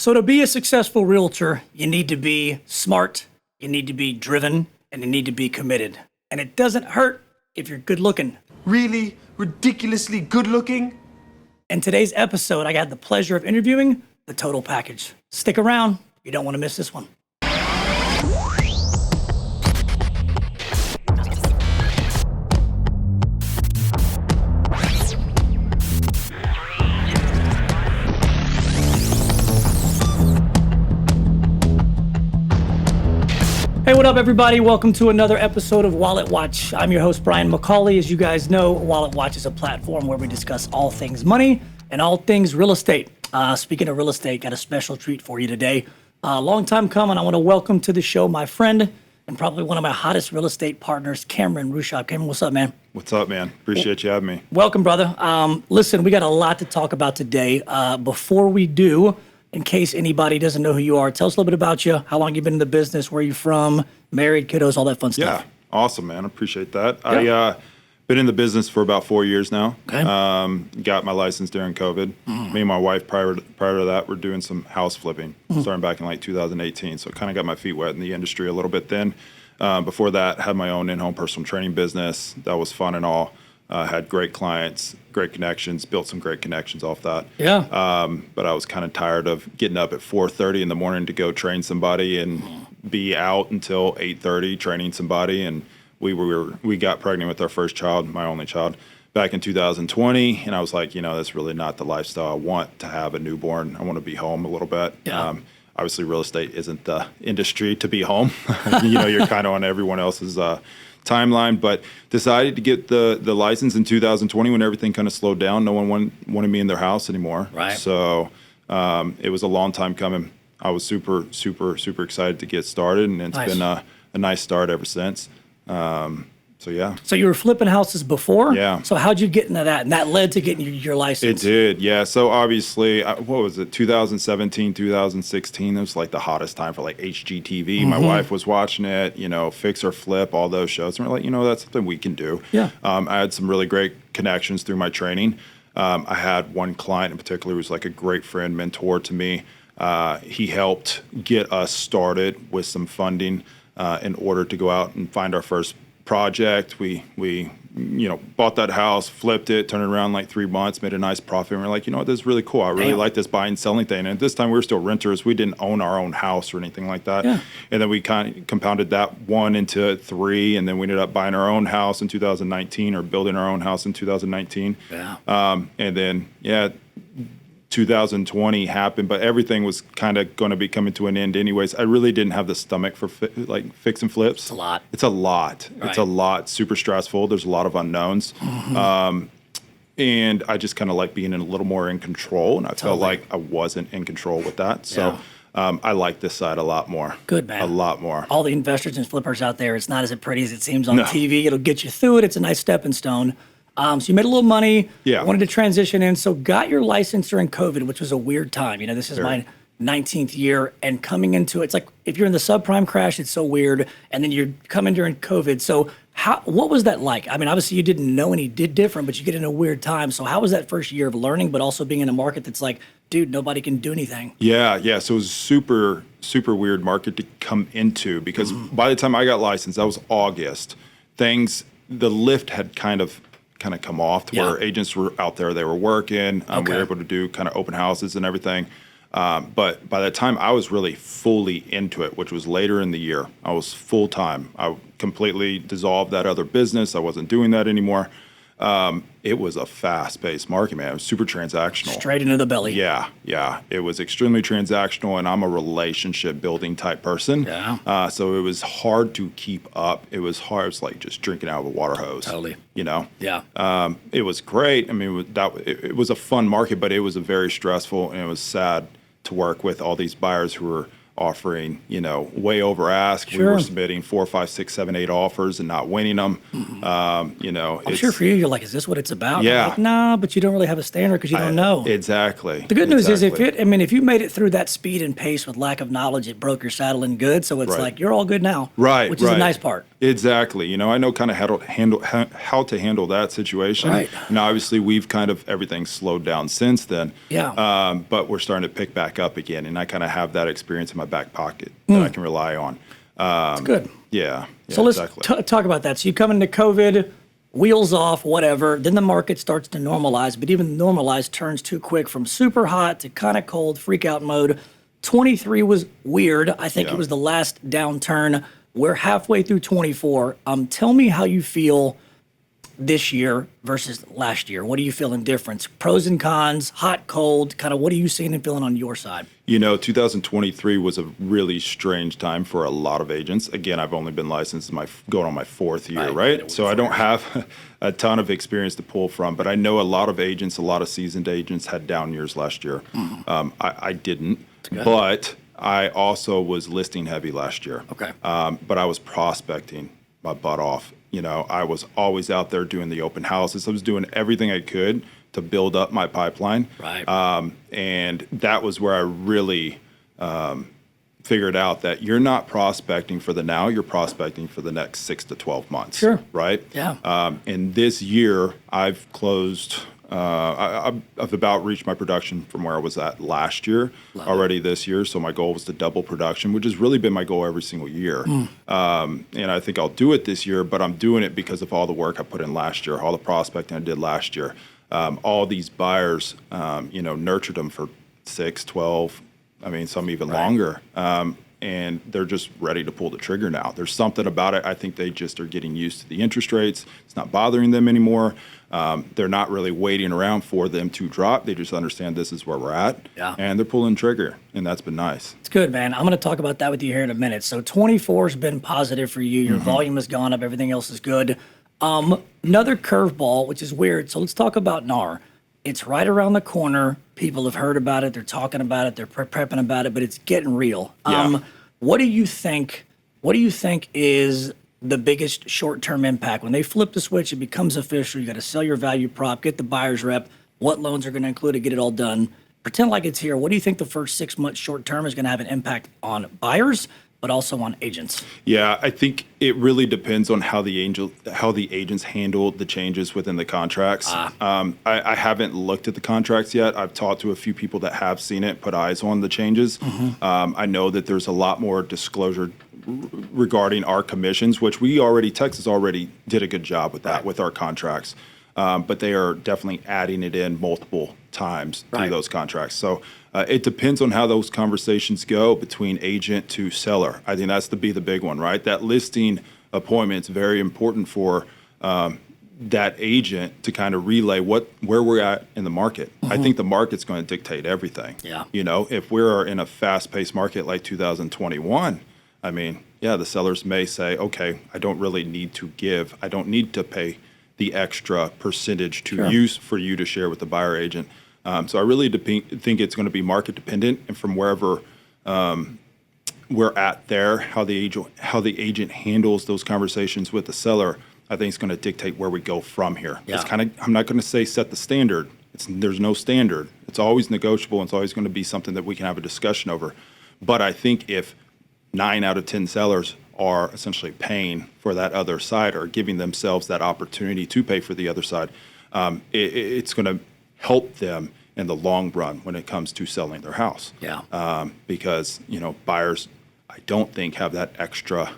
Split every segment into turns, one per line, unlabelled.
So to be a successful realtor, you need to be smart, you need to be driven, and you need to be committed. And it doesn't hurt if you're good looking.
Really ridiculously good looking?
In today's episode, I got the pleasure of interviewing the total package. Stick around, you don't want to miss this one. Hey, what up, everybody? Welcome to another episode of Wallet Watch. I'm your host, Brian McCauley. As you guys know, Wallet Watch is a platform where we discuss all things money and all things real estate. Speaking of real estate, got a special treat for you today. Long time coming. I want to welcome to the show my friend and probably one of my hottest real estate partners, Cameron Ruschhaupt. Cameron, what's up, man?
What's up, man? Appreciate you having me.
Welcome, brother. Listen, we got a lot to talk about today. Before we do, in case anybody doesn't know who you are, tell us a little bit about you, how long you've been in the business, where you're from, married, kiddos, all that fun stuff.
Yeah, awesome, man. Appreciate that. Yeah. I been in the business for about 4 years now.
Okay.
Got my license during COVID. Me and my wife, prior to that, were doing some house flipping, starting back in like 2018. So kind of got my feet wet in the industry a little bit then. Before that, had my own in-home personal training business. That was fun and all. Had great clients, great connections, built some great connections off that.
Yeah.
But I was kind of tired of getting up at 4:30 in the morning to go train somebody and be out until 8:30 training somebody. And we got pregnant with our first child, my only child, back in 2020. And I was like, that's really not the lifestyle I want to have a newborn. I want to be home a little bit.
Yeah.
Obviously, real estate isn't the industry to be home. You're kind of on everyone else's timeline, but decided to get the license in 2020 when everything kind of slowed down. No one wanted me in their house anymore.
Right.
So it was a long time coming. I was super excited to get started, and it's been a nice start ever since. So yeah.
So you were flipping houses before?
Yeah.
So how'd you get into that? And that led to getting your license?
It did, yeah. So obviously, what was it, 2017, 2016, it was like the hottest time for like HGTV. My wife was watching it, Fix or Flip, all those shows. And we're like, that's something we can do.
Yeah.
I had some really great connections through my training. I had one client in particular who was like a great friend, mentor to me. He helped get us started with some funding in order to go out and find our first project. We bought that house, flipped it, turned it around in like 3 months, made a nice profit. And we're like, this is really cool. I really like this buying and selling thing. And at this time we were still renters. We didn't own our own house or anything like that.
Yeah.
And then we kind of compounded that 1 into 3. And then we ended up buying our own house in 2019 or building our own house in 2019.
Yeah.
And then, 2020 happened, but everything was kind of going to be coming to an end anyways. I really didn't have the stomach for fix and flips.
It's a lot.
It's a lot.
Right.
It's a lot. Super stressful. There's a lot of unknowns. And I just kind of like being a little more in control. And I felt like I wasn't in control with that. So I like this side a lot more.
Good, man.
A lot more.
All the investors and flippers out there, it's not as pretty as it seems on TV. It'll get you through it. It's a nice stepping stone. So you made a little money, wanted to transition in, so got your license during COVID, which was a weird time. This is my 19th year, and coming into it's like if you're in the subprime crash, it's so weird, and then you're coming during COVID. So what was that like? I mean, obviously you didn't know any did different, but you get in a weird time. So how was that first year of learning, but also being in a market that's like, dude, nobody can do anything?
Yeah. So it was super weird market to come into because by the time I got licensed, that was August. The lift had kind of come off to where agents were out there, they were working. We were able to do kind of open houses and everything. But by that time, I was really fully into it, which was later in the year. I was full time. I completely dissolved that other business. I wasn't doing that anymore. It was a fast-paced market, man. It was super transactional.
Straight into the belly.
Yeah. It was extremely transactional, and I'm a relationship-building type person.
Yeah.
So it was hard to keep up. It was hard. It was like just drinking out of a water hose.
Totally.
Yeah. It was great. I mean, it was a fun market, but it was a very stressful, and it was sad to work with all these buyers who were offering, way over ask.
Sure.
We were submitting 4, 5, 6, 7, 8 offers and not winning them.
I'm sure for you, you're like, is this what it's about?
Yeah.
Like, nah, but you don't really have a standard because you don't know.
Exactly.
The good news is if you made it through that speed and pace with lack of knowledge, it broke your saddle in good. So it's like, you're all good now.
Right.
Which is the nice part.
Exactly. I know kind of how to handle that situation.
Right.
And obviously we've kind of everything's slowed down since then.
Yeah.
But we're starting to pick back up again, and I kind of have that experience in my back pocket that I can rely on.
That's good.
Yeah.
So let's
exactly.
talk about that. So you come into COVID, wheels off, whatever. Then the market starts to normalize, but even normalize turns too quick from super hot to kind of cold, freak out mode. 23 was weird. I think it was the last downturn. We're halfway through 24. Tell me how you feel this year versus last year. What are you feeling difference? Pros and cons, hot, cold, kind of what are you seeing and feeling on your side?
2023 was a really strange time for a lot of agents. Again, I've only been licensed going on my fourth year, right? So I don't have a ton of experience to pull from, but I know a lot of agents, a lot of seasoned agents had down years last year. I didn't, but I also was listing heavy last year.
Okay.
But I was prospecting my butt off. I was always out there doing the open houses. I was doing everything I could to build up my pipeline.
Right.
And that was where I really figured out that you're not prospecting for the now, you're prospecting for the next 6 to 12 months.
Sure.
Right?
Yeah.
And this year, I've closed, I've about reached my production from where I was at last year already this year. So my goal was to double production, which has really been my goal every single year. And I think I'll do it this year, but I'm doing it because of all the work I put in last year, all the prospecting I did last year. All these buyers, nurtured them for 6, 12, some even longer. And they're just ready to pull the trigger now. There's something about it. I think they just are getting used to the interest rates. It's not bothering them anymore. They're not really waiting around for them to drop. They just understand this is where we're at.
Yeah.
And they're pulling trigger, and that's been nice.
It's good, man. I'm going to talk about that with you here in a minute. So 24 has been positive for you. Your volume has gone up. Everything else is good. Another curveball, which is weird. So let's talk about NAR. It's right around the corner. People have heard about it. They're talking about it. They're prepping about it, but it's getting real.
Yeah.
What do you think is the biggest short-term impact? When they flip the switch, it becomes official. You got to sell your value prop, get the buyer's rep, what loans are going to include to get it all done. Pretend like it's here. What do you think the first 6 months short-term is going to have an impact on buyers, but also on agents?
Yeah, I think it really depends on how the agents handle the changes within the contracts. I haven't looked at the contracts yet. I've talked to a few people that have seen it, put eyes on the changes. I know that there's a lot more disclosure regarding our commissions, which Texas already did a good job with that with our contracts. But they are definitely adding it in multiple times through those contracts. So it depends on how those conversations go between agent to seller. I think that's the big one, right? That listing appointment is very important for that agent to kind of relay where we're at in the market. I think the market's going to dictate everything.
Yeah.
If we're in a fast-paced market like 2021, the sellers may say, okay, I don't need to pay the extra percentage to use for you to share with the buyer agent. So I really think it's going to be market dependent, and from wherever we're at there, how the agent handles those conversations with the seller, I think it's going to dictate where we go from here.
Yeah.
I'm not going to say set the standard. There's no standard. It's always negotiable, and it's always going to be something that we can have a discussion over. But I think if 9 out of 10 sellers are essentially paying for that other side or giving themselves that opportunity to pay for the other side, it's going to help them in the long run when it comes to selling their house.
Yeah.
Because, buyers, I don't think have that extra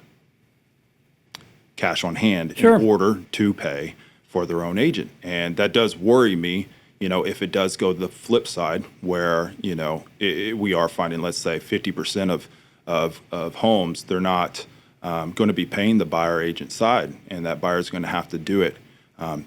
cash on hand in order to pay for their own agent. And that does worry me, if it does go to the flip side where, we are finding, let's say 50% of homes, they're not going to be paying the buyer agent side, and that buyer's going to have to do it.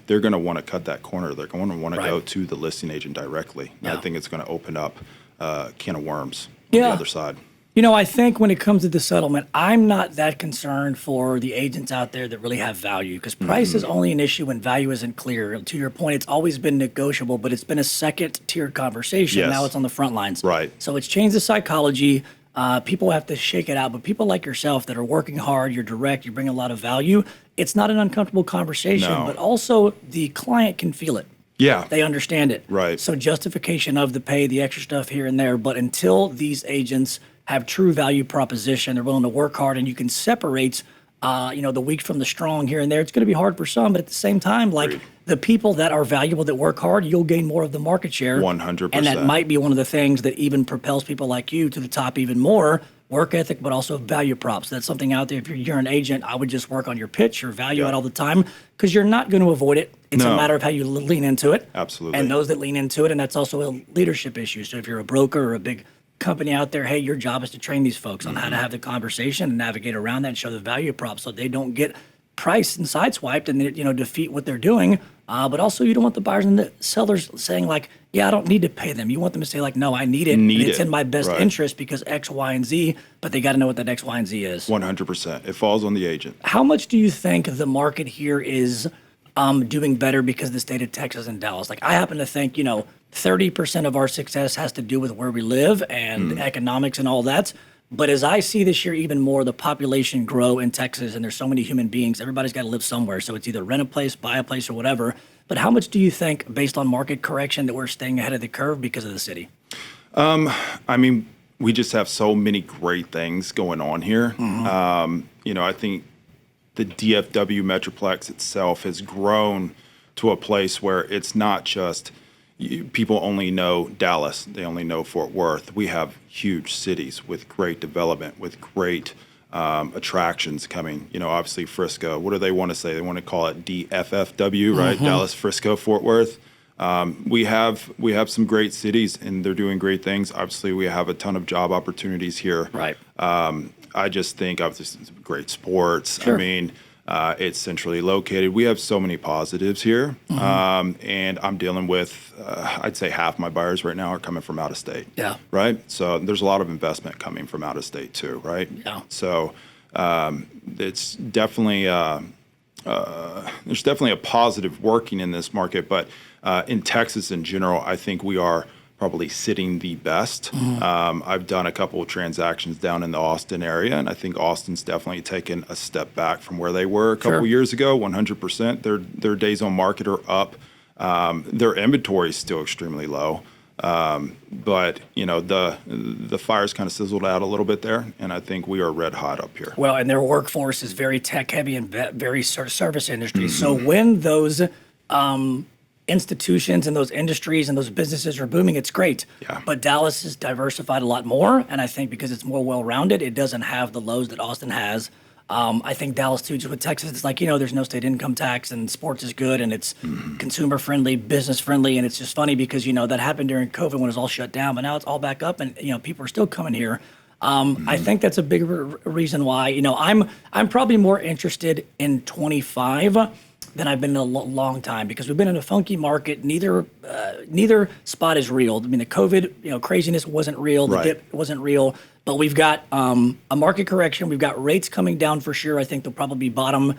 They're going to want to cut that corner. They're going to want to go to the listing agent directly. Yeah. I think it's going to open up a can of worms on the other side.
I think when it comes to the settlement, I'm not that concerned for the agents out there that really have value, because price is only an issue when value isn't clear. To your point, it's always been negotiable, but it's been a second-tier conversation.
Yes.
Now it's on the front lines.
Right.
So it's changed the psychology. People have to shake it out, but people like yourself that are working hard, you're direct, you bring a lot of value, it's not an uncomfortable conversation, but also the client can feel it.
Yeah.
They understand it.
Right.
So justification of the pay, the extra stuff here and there, but until these agents have true value proposition, they're willing to work hard, and you can separate the weak from the strong here and there. It's going to be hard for some, but at the same time, like the people that are valuable, that work hard, you'll gain more of the market share.
100%.
And that might be one of the things that even propels people like you to the top even more. Work ethic, but also value props. That's something out there. If you're an agent, I would just work on your pitch, your value add all the time, because you're not going to avoid it. It's a matter of how you lean into it.
Absolutely.
And those that lean into it, and that's also a leadership issue. So if you're a broker or a big company out there, hey, your job is to train these folks on how to have the conversation and navigate around that and show the value prop so they don't get priced and sideswiped and defeat what they're doing. But also you don't want the buyers and the sellers saying like, yeah, I don't need to pay them. You want them to say like, no, I need it. It's in my best interest because X, Y, and Z, but they got to know what that X, Y, and Z is.
100%. It falls on the agent.
How much do you think the market here is doing better because of the state of Texas and Dallas? Like I happen to think, 30% of our success has to do with where we live and economics and all that. But as I see this year, even more, the population grow in Texas, and there's so many human beings. Everybody's got to live somewhere. So it's either rent a place, buy a place, or whatever. But how much do you think, based on market correction, that we're staying ahead of the curve because of the city?
I mean, we just have so many great things going on here. I think the DFW Metroplex itself has grown to a place where it's not just people only know Dallas, they only know Fort Worth. We have huge cities with great development, with great attractions coming. Obviously Frisco. What do they want to say? They want to call it DFFW, right? Dallas, Frisco, Fort Worth. We have some great cities, and they're doing great things. Obviously, we have a ton of job opportunities here.
Right.
I just think obviously great sports.
Sure.
I mean, it's centrally located. We have so many positives here, and I'm dealing with, I'd say half my buyers right now are coming from out of state.
Yeah.
Right. So there's a lot of investment coming from out of state too. Right.
Yeah.
So it's definitely there's definitely a positive working in this market, but in Texas in general, I think we are probably sitting the best. I've done a couple of transactions down in the Austin area, and I think Austin's definitely taken a step back from where they were a couple years ago. 100%. Their days on market are up. Their inventory is still extremely low, but the fire's kind of sizzled out a little bit there, and I think we are red hot up here.
Well, and their workforce is very tech heavy and very service industry. So when those institutions and those industries and those businesses are booming, it's great.
Yeah.
But Dallas is diversified a lot more, and I think because it's more well-rounded, it doesn't have the lows that Austin has. I think Dallas too, just with Texas, it's like, there's no state income tax and sports is good and it's consumer friendly, business friendly. And it's just funny because, that happened during COVID when it was all shut down, but now it's all back up and, people are still coming here. I think that's a big reason why, I'm probably more interested in 25 than I've been in a long time because we've been in a funky market. Neither spot is real. I mean, the COVID, craziness wasn't real. The dip wasn't real. But we've got a market correction. We've got rates coming down for sure. I think they'll probably bottom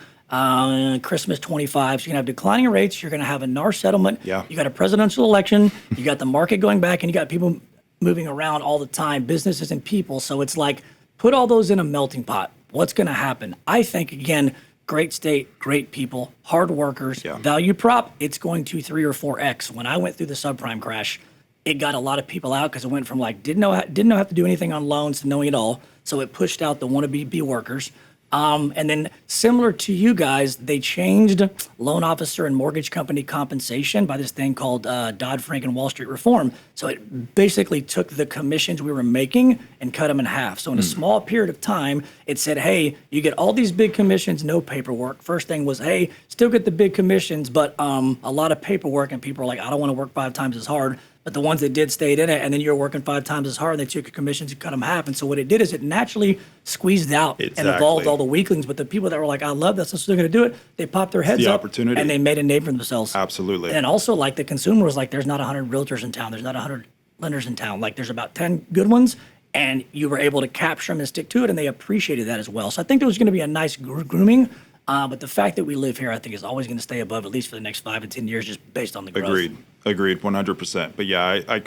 Christmas 25. So you're going to have declining rates. You're going to have a NAR settlement.
Yeah.
You got a presidential election. You got the market going back, and you got people moving around all the time, businesses and people. So it's like, put all those in a melting pot. What's going to happen? I think, again, great state, great people, hard workers, value prop, it's going to 3 or 4x. When I went through the subprime crash, it got a lot of people out because it went from didn't know how to do anything on loans to knowing it all. So it pushed out the wannabe workers. And then similar to you guys, they changed loan officer and mortgage company compensation by this thing called Dodd-Frank and Wall Street Reform. So it basically took the commissions we were making and cut them in half. So in a small period of time, it said, hey, you get all these big commissions, no paperwork. First thing was, hey, still get the big commissions, but a lot of paperwork. And people are like, I don't want to work 5 times as hard. But the ones that did stayed in it, and then you're working 5 times as hard, and they took your commissions and cut them half. And so what it did is it naturally squeezed out and evolved all the weaklings. But the people that were like, I love this, I'm still going to do it, they popped their heads up
opportunity.
And they made a name for themselves.
Absolutely.
And also, the consumer was like, there's not 100 realtors in town. There's not 100 lenders in town. There's about 10 good ones, and you were able to capture them and stick to it, and they appreciated that as well. So I think there was going to be a nice grooming. But the fact that we live here, I think, is always going to stay above, at least for the next 5 and 10 years, just based on the growth.
Agreed, 100%. But yeah, I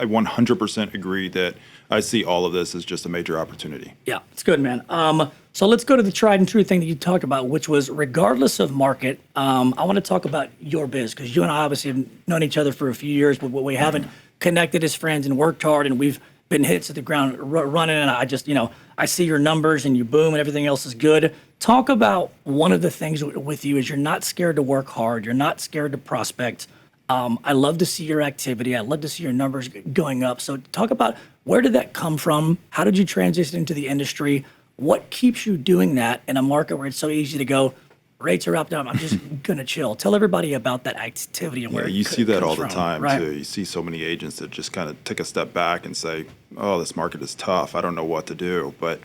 100% agree that I see all of this as just a major opportunity.
Yeah, it's good, man. So let's go to the tried and true thing that you talked about, which was regardless of market. I want to talk about your biz because you and I obviously have known each other for a few years, but we haven't connected as friends and worked hard, and we've been hits at the ground running, and I just, I see your numbers and you boom and everything else is good. Talk about one of the things with you is you're not scared to work hard. You're not scared to prospect. I love to see your activity. I love to see your numbers going up. So talk about where did that come from? How did you transition into the industry? What keeps you doing that in a market where it's so easy to go, rates are up, down, I'm just going to chill. Tell everybody about that activity and where
you see that all the time,
right?
too. You see so many agents that just kind of take a step back and say, oh, this market is tough. I don't know what to do. But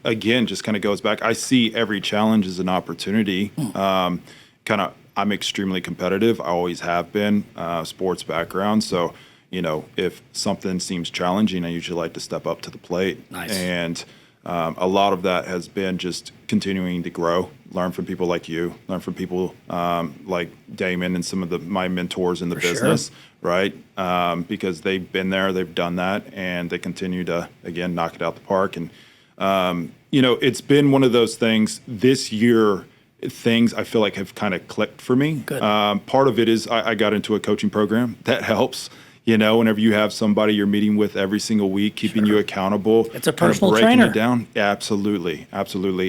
again, just kind of goes back. I see every challenge as an opportunity. I'm extremely competitive. I always have been, sports background. So, if something seems challenging, I usually like to step up to the plate.
Nice.
And a lot of that has been just continuing to grow, learn from people like you, learn from people like Damon and some of my mentors in the business, right? Because they've been there, they've done that, and they continue to, again, knock it out the park. And, it's been one of those things this year. Things I feel like have kind of clicked for me.
Good.
Part of it is I got into a coaching program. That helps. Whenever you have somebody you're meeting with every single week, keeping you accountable.
It's a personal
breaking
trainer.
It down. Yeah, absolutely.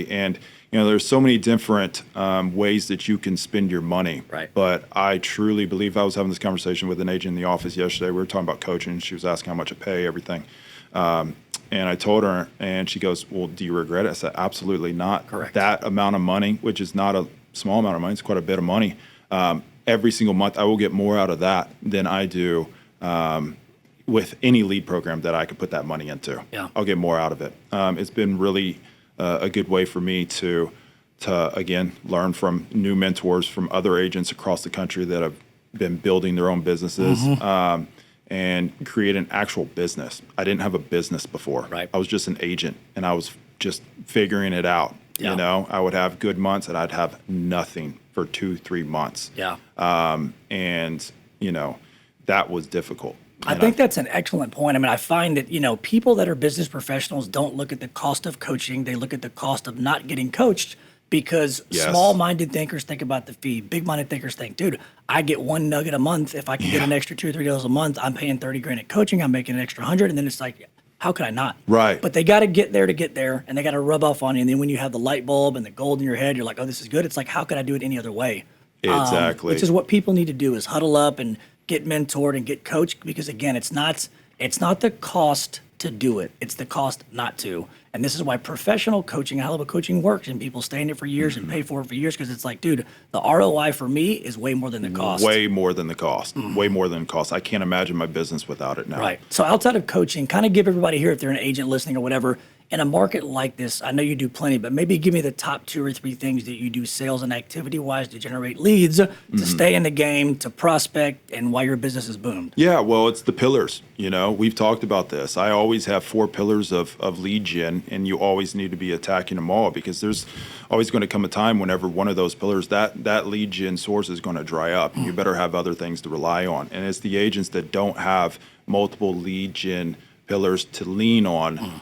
And, there's so many different ways that you can spend your money.
Right.
But I truly believe, I was having this conversation with an agent in the office yesterday. We were talking about coaching. She was asking how much I pay, everything. And I told her, and she goes, well, do you regret it? I said, absolutely not.
Correct.
That amount of money, which is not a small amount of money, it's quite a bit of money. Every single month, I will get more out of that than I do with any lead program that I could put that money into.
Yeah.
I'll get more out of it. It's been really a good way for me to again, learn from new mentors from other agents across the country that have been building their own businesses. And create an actual business. I didn't have a business before.
Right.
I was just an agent, and I was just figuring it out.
Yeah.
I would have good months, and I'd have nothing for 2-3 months.
Yeah.
And that was difficult.
I think that's an excellent point. I mean, I find that, people that are business professionals don't look at the cost of coaching. They look at the cost of not getting coached. Because small-minded thinkers think about the fee. Big-minded thinkers think, dude, I get one nugget a month. If I can get an extra $2 or $3 a month, I'm paying $30,000 at coaching. I'm making an extra $100, and then it's like, how could I not?
Right.
But they got to get there, and they got to rub off on you. And then when you have the light bulb and the gold in your head, you're like, oh, this is good. It's like, how could I do it any other way?
Exactly.
Which is what people need to do: is huddle up and get mentored and get coached. Because again, it's not the cost to do it; it's the cost not to. And this is why professional coaching, how coaching works, and people stay in it for years and pay for it for years, because it's like, dude, the ROI for me is way more than the cost.
Way more than the cost. Way more than the cost. I can't imagine my business without it now.
Right. So outside of coaching, kind of give everybody here, if they're an agent listening or whatever, in a market like this, I know you do plenty, but maybe give me the top 2 or 3 things that you do sales and activity-wise to generate leads, to stay in the game, to prospect, and why your business is boomed.
Yeah, well, it's the pillars. We've talked about this. I always have 4 pillars of lead gen, and you always need to be attacking them all, because there's always going to come a time whenever one of those pillars, that lead gen source is going to dry up. You better have other things to rely on. And it's the agents that don't have multiple lead gen pillars to lean on.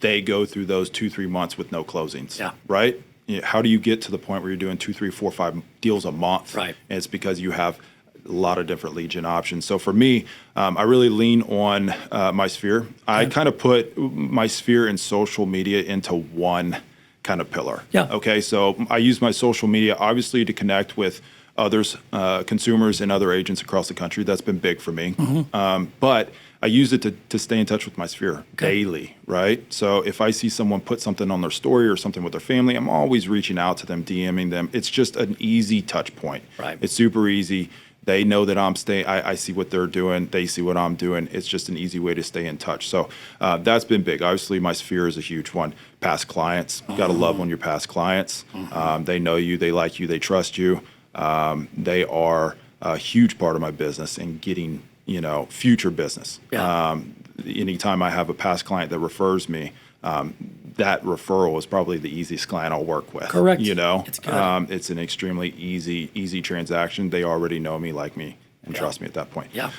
They go through those 2-3 months with no closings.
Yeah.
Right? How do you get to the point where you're doing 2, 3, 4, 5 deals a month?
Right.
And it's because you have a lot of different lead gen options. So for me, I really lean on my sphere. I kind of put my sphere and social media into one kind of pillar.
Yeah.
Okay. So I use my social media obviously to connect with others, consumers and other agents across the country. That's been big for me. But I use it to stay in touch with my sphere daily, right? So if I see someone put something on their story or something with their family, I'm always reaching out to them, DMing them. It's just an easy touch point.
Right.
It's super easy. They know that I'm staying. I see what they're doing. They see what I'm doing. It's just an easy way to stay in touch. So that's been big. Obviously, my sphere is a huge one. Past clients. Got to love on your past clients. They know you. They like you. They trust you. They are a huge part of my business and getting future business.
Yeah.
Anytime I have a past client that refers me, that referral is probably the easiest client I'll work with.
Correct.
It's
good.
It's an extremely easy transaction. They already know me, like me, and trust me at that point.
Yeah.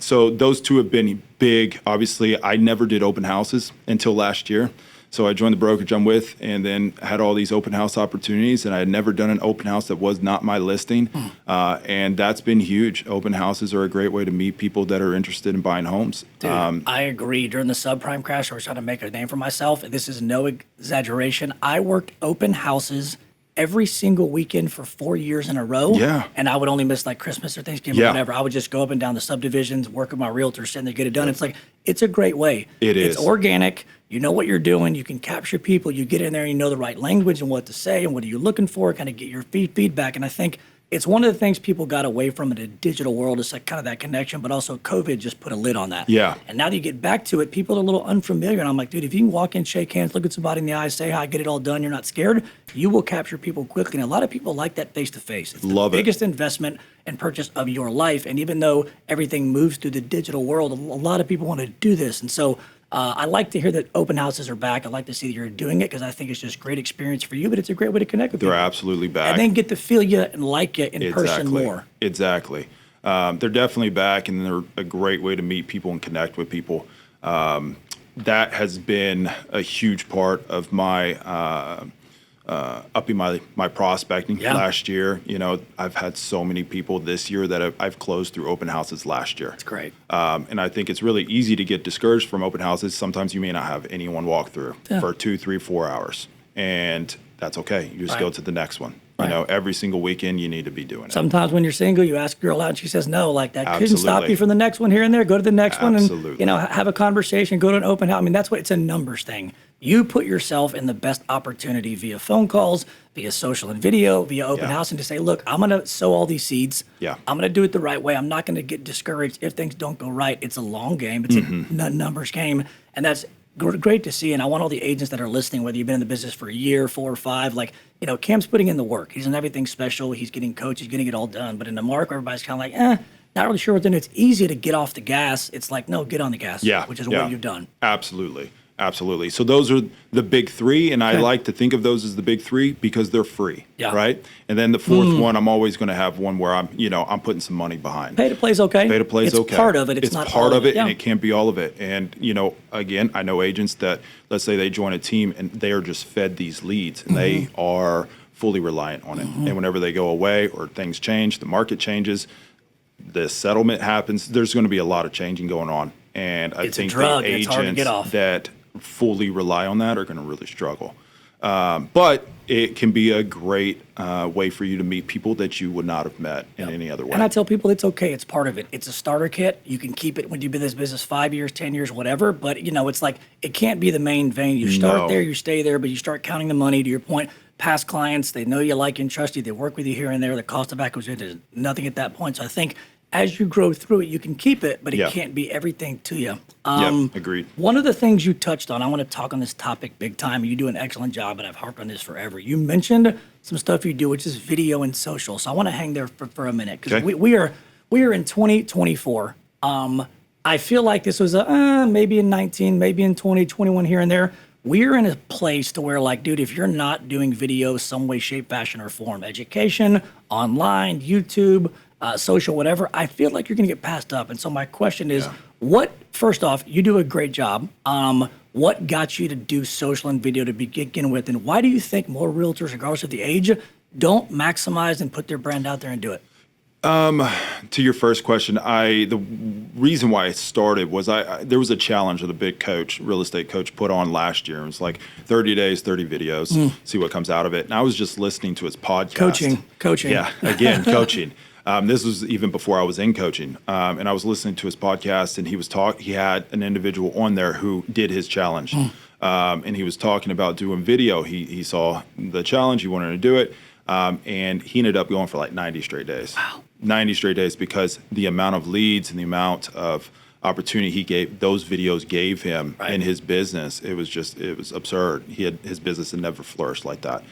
So those 2 have been big. Obviously, I never did open houses until last year. So I joined the brokerage I'm with, and then had all these open house opportunities, and I had never done an open house that was not my listing. And that's been huge. Open houses are a great way to meet people that are interested in buying homes.
Dude, I agree. During the subprime crash, I was trying to make a name for myself. This is no exaggeration. I worked open houses every single weekend for 4 years in a row.
Yeah.
And I would only miss like Christmas or Thanksgiving or whatever. I would just go up and down the subdivisions, work with my realtor, sitting there, get it done. It's like, it's a great way.
It's
organic. You know what you're doing. You can capture people. You get in there and you know the right language and what to say and what are you looking for, kind of get your feedback. And I think it's one of the things people got away from in the digital world. It's like kind of that connection, but also COVID just put a lid on that.
Yeah.
And now that you get back to it, people are a little unfamiliar. And I'm like, dude, if you can walk in, shake hands, look at somebody in the eye, say hi, get it all done, you're not scared, you will capture people quickly. And a lot of people like that face-to-face. It's the biggest investment and purchase of your life. And even though everything moves through the digital world, a lot of people want to do this. And so I like to hear that open houses are back. I like to see that you're doing it because I think it's just great experience for you, but it's a great way to connect with people.
They're absolutely back.
And then get to feel you and like you in person more.
Exactly. They're definitely back, and they're a great way to meet people and connect with people. That has been a huge part of my upping my prospecting last year. You know, I've had so many people this year that I've closed through open houses last year.
That's great.
And I think it's really easy to get discouraged from open houses. Sometimes you may not have anyone walk through for 2, 3, 4 hours, and that's okay. You just go to the next one. You know, every single weekend you need to be doing it.
Sometimes when you're single, you ask a girl out and she says no. Like that couldn't stop you from the next one here and there. Go to the next one and, you know, have a conversation, go to an open house. I mean, that's what it's a numbers thing. You put yourself in the best opportunity via phone calls, via social and video, via open house, and to say, look, I'm going to sow all these seeds. I'm going to do it the right way. I'm not going to get discouraged if things don't go right. It's a long game. It's a numbers game. And that's great to see. And I want all the agents that are listening, whether you've been in the business for a year, 4 or 5, like, you know, Cam's putting in the work. He's in everything special. He's getting coached. He's getting it all done. But in the market, everybody's kind of like, not really sure what to do. It's easy to get off the gas. It's like, no, get on the gas, which is what you've done.
Absolutely. Absolutely. So those are the big 3, and I like to think of those as the big 3 because they're free, right? And then the fourth one, I'm always going to have one where I'm putting some money behind.
Pay to play's okay.
Pay to play's okay.
It's part of it. It's not
part of it,
and
it can't be all of it. And again, I know agents that, let's say they join a team and they are just fed these leads, and they are fully reliant on it. And whenever they go away or things change, the market changes, the settlement happens, there's going to be a lot of changing going on. And I think the agents that fully rely on that are going to really struggle. But it can be a great way for you to meet people that you would not have met in any other way.
And I tell people it's okay. It's part of it. It's a starter kit. You can keep it when you've been in this business 5 years, 10 years, whatever. But, it's like it can't be the main vein. You start there, you stay there, but you start counting the money. To your point, past clients, they know you, like, and trust you. They work with you here and there. The cost of acquisition is nothing at that point. So I think as you grow through it, you can keep it, but it can't be everything to you.
Agreed.
One of the things you touched on, I want to talk on this topic big time. You do an excellent job, and I've harped on this forever. You mentioned some stuff you do, which is video and social. So I want to hang there for a minute because we are in 2024. I feel like this was maybe in 19, maybe in 20, 21 here and there. We're in a place to where, like, dude, if you're not doing video some way, shape, fashion, or form, education, online, YouTube, social, whatever, I feel like you're going to get passed up. And so my question is, first off, you do a great job. What got you to do social and video to begin with? And why do you think more realtors, regardless of the age, don't maximize and put their brand out there and do it?
To your first question, the reason why I started was there was a challenge that a big real estate coach put on last year. It was like 30 days, 30 videos, see what comes out of it. And I was just listening to his podcast.
Coaching.
Yeah, again, coaching. This was even before I was in coaching. And I was listening to his podcast, and he had an individual on there who did his challenge. And he was talking about doing video. He saw the challenge, he wanted to do it. And he ended up going for like 90 straight days. Wow. 90 straight days because the amount of leads and the amount of opportunity those videos gave him in his business, it was absurd. His business had never flourished like that.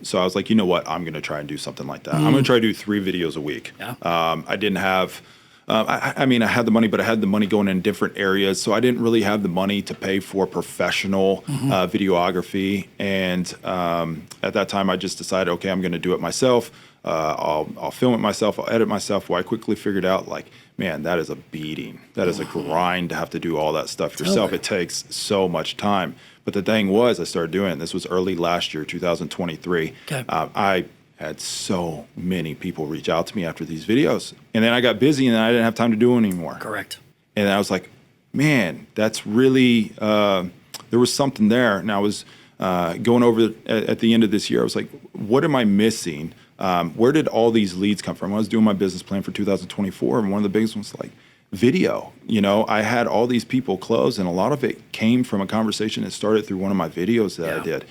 So I was like, you know what? I'm going to try and do something like that. I'm going to try to do 3 videos a week. Yeah. I didn't have I mean, I had the money, but I had the money going in different areas. So I didn't really have the money to pay for professional videography. And at that time, I just decided, okay, I'm going to do it myself. I'll film it myself. I'll edit myself. Well, I quickly figured out, like, man, that is a beating. That is a grind to have to do all that stuff yourself. It takes so much time. But the thing was, I started doing it. This was early last year, 2023.
Okay.
I had so many people reach out to me after these videos. And then I got busy and then I didn't have time to do it anymore.
Correct.
And I was like, man, that's really, there was something there. And I was going over at the end of this year, I was like, what am I missing? Where did all these leads come from? I was doing my business plan for 2024, and one of the biggest ones was like video. You know, I had all these people close, and a lot of it came from a conversation that started through one of my videos that I did.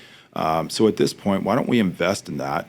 So at this point, why don't we invest in that?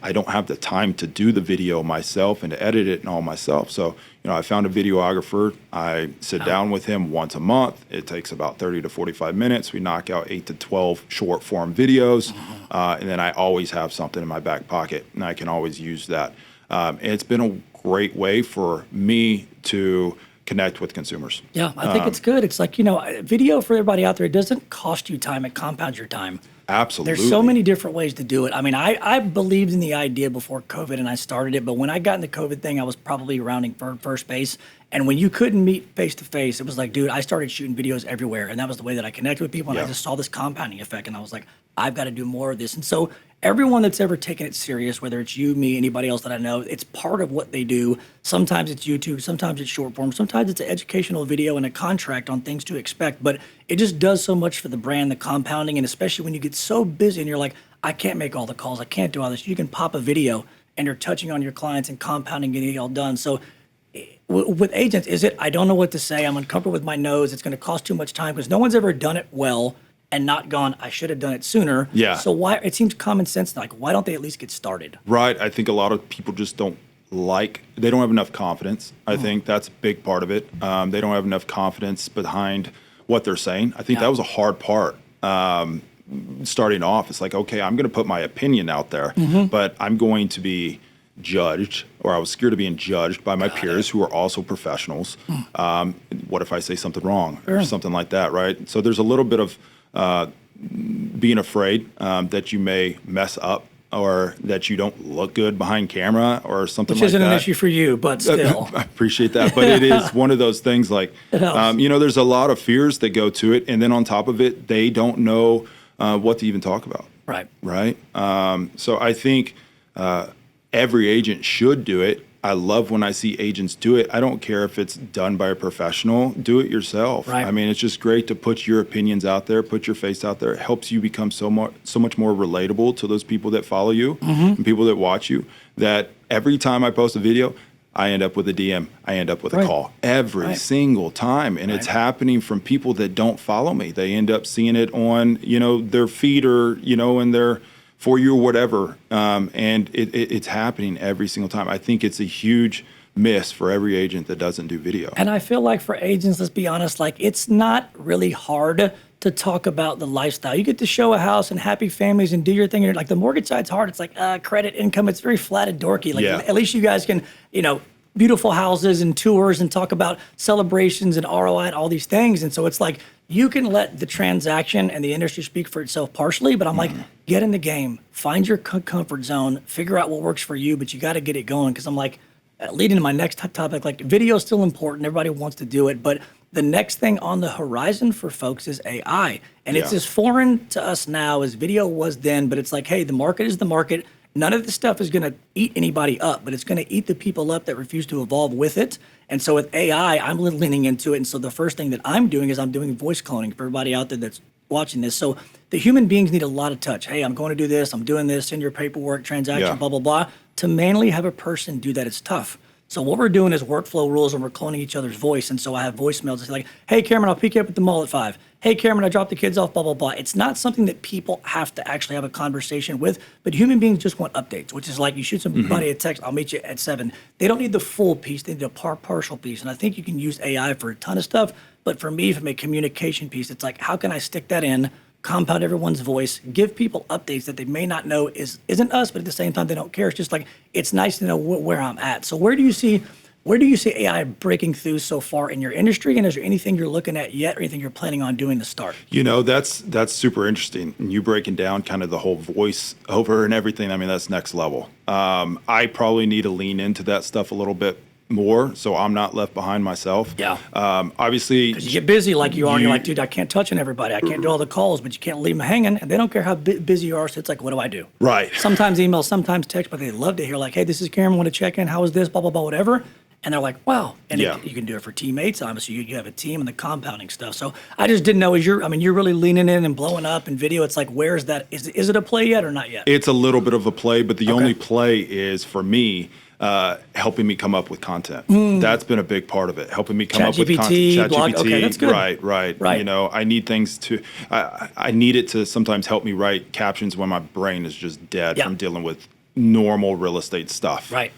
I don't have the time to do the video myself and to edit it and all myself. So, you know, I found a videographer. I sit down with him once a month. It takes about 30 to 45 minutes. We knock out 8 to 12 short form videos. And then I always have something in my back pocket, and I can always use that. And it's been a great way for me to connect with consumers.
Yeah, I think it's good. It's like, you know, video for everybody out there, it doesn't cost you time. It compounds your time.
Absolutely.
There's so many different ways to do it. I mean, I believed in the idea before COVID and I started it, but when I got in the COVID thing, I was probably rounding first base. And when you couldn't meet face to face, it was like, dude, I started shooting videos everywhere. And that was the way that I connected with people. And I just saw this compounding effect. And I was like, I've got to do more of this. And so everyone that's ever taken it serious, whether it's you, me, anybody else that I know, it's part of what they do. Sometimes it's YouTube, sometimes it's short form, sometimes it's an educational video and a contract on things to expect. But it just does so much for the brand, the compounding, and especially when you get so busy and you're like, I can't make all the calls, I can't do all this. You can pop a video and you're touching on your clients and compounding, getting it all done. So with agents, I don't know what to say. I'm uncomfortable with my nose. It's going to cost too much time because no one's ever done it well and not gone, I should have done it sooner.
Yeah.
So why, it seems common sense, like, why don't they at least get started?
Right. I think a lot of people just they don't have enough confidence. I think that's a big part of it. They don't have enough confidence behind what they're saying. I think that was a hard part. Starting off, it's like, okay, I'm going to put my opinion out there, but I'm going to be judged, or I was scared of being judged by my peers who are also professionals. What if I say something wrong or something like that, right? So there's a little bit of being afraid that you may mess up or that you don't look good behind camera or something like that. Which
isn't an issue for you, but still.
I appreciate that, but it is one of those things like, you know, there's a lot of fears that go to it, and then on top of it, they don't know what to even talk about. Right. So I think every agent should do it. I love when I see agents do it. I don't care if it's done by a professional. Do it yourself. I mean, it's just great to put your opinions out there, put your face out there. It helps you become so much more relatable to those people that follow you and people that watch you, that every time I post a video, I end up with a DM. I end up with a call every single time. And it's happening from people that don't follow me. They end up seeing it on, you know, their feed or, you know, in their For You or whatever. And it's happening every single time. I think it's a huge miss for every agent that doesn't do video.
And I feel like for agents, let's be honest, like, it's not really hard to talk about the lifestyle. You get to show a house and happy families and do your thing. And like, the mortgage side's hard. It's like credit, income. It's very flat and dorky. Like, at least you guys can, you know, beautiful houses and tours and talk about celebrations and ROI and all these things. And so it's like, you can let the transaction and the industry speak for itself partially, but I'm like, get in the game, find your comfort zone, figure out what works for you, but you got to get it going. Cause I'm like, leading to my next topic, like, video is still important. Everybody wants to do it, but the next thing on the horizon for folks is AI. And it's as foreign to us now as video was then, but it's like, hey, the market is the market. None of this stuff is going to eat anybody up, but it's going to eat the people up that refuse to evolve with it. And so with AI, I'm leaning into it. And so the first thing that I'm doing is I'm doing voice cloning for everybody out there that's watching this. So the human beings need a lot of touch. Hey, I'm going to do this. I'm doing this. Send your paperwork, transaction, blah, blah, blah. To manually have a person do that, it's tough. So what we're doing is workflow rules, and we're cloning each other's voice. And so I have voicemails that's like, hey, Cameron, I'll pick you up at the mall at 5. Hey, Cameron, I dropped the kids off, blah, blah, blah. It's not something that people have to actually have a conversation with, but human beings just want updates, which is like, you shoot somebody a text, I'll meet you at 7. They don't need the full piece. They need a partial piece. And I think you can use AI for a ton of stuff. But for me, from a communication piece, it's like, how can I stick that in, compound everyone's voice, give people updates that they may not know isn't us, but at the same time, they don't care. It's just like, it's nice to know where I'm at. So where do you see Where do you see AI breaking through so far in your industry? And is there anything you're looking at yet or anything you're planning on doing to start?
That's super interesting. And you breaking down kind of the whole voice over and everything. I mean, that's next level. I probably need to lean into that stuff a little bit more so I'm not left behind myself.
Yeah.
Obviously,
because you get busy like you are, and you're like, dude, I can't touch on everybody. I can't do all the calls, but you can't leave them hanging. And they don't care how busy you are. So it's like, what do I do?
Right.
Sometimes email, sometimes text, but they love to hear like, hey, this is Cameron, want to check in. How is this? Blah, blah, blah, whatever. And they're like, wow. And you can do it for teammates. Obviously, you have a team and the compounding stuff. So I just didn't know, you're really leaning in and blowing up in video. It's like, where's that? Is it a play yet or not yet?
It's a little bit of a play, but the only play is for me, helping me come up with content. That's been a big part of it. Helping me come up with content.
ChatGPT, okay, that's good.
Right. You know, I need things to, I need it to sometimes help me write captions when my brain is just dead from dealing with normal real estate stuff.
Right.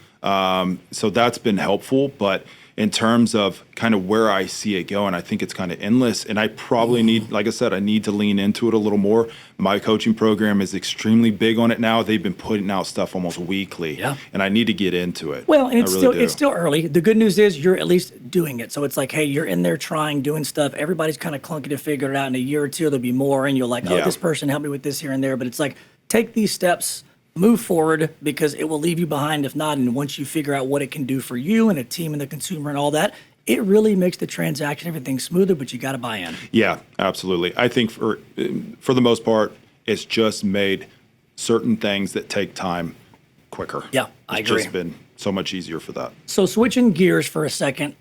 So that's been helpful, but in terms of kind of where I see it going, I think it's kind of endless. And I probably need, like I said, I need to lean into it a little more. My coaching program is extremely big on it now. They've been putting out stuff almost weekly.
Yeah.
And I need to get into it.
Well, and it's still early. The good news is you're at least doing it. So it's like, hey, you're in there trying, doing stuff. Everybody's kind of clunky to figure it out. In a year or two, there'll be more. And you're like, oh, this person helped me with this here and there. But it's like, take these steps, move forward, because it will leave you behind if not. And once you figure out what it can do for you and a team and the consumer and all that, it really makes the transaction, everything smoother, but you got to buy in.
Yeah, absolutely. I think for the most part, it's just made certain things that take time quicker.
Yeah, I agree.
It's just been so much easier for that.
So switching gears for a second,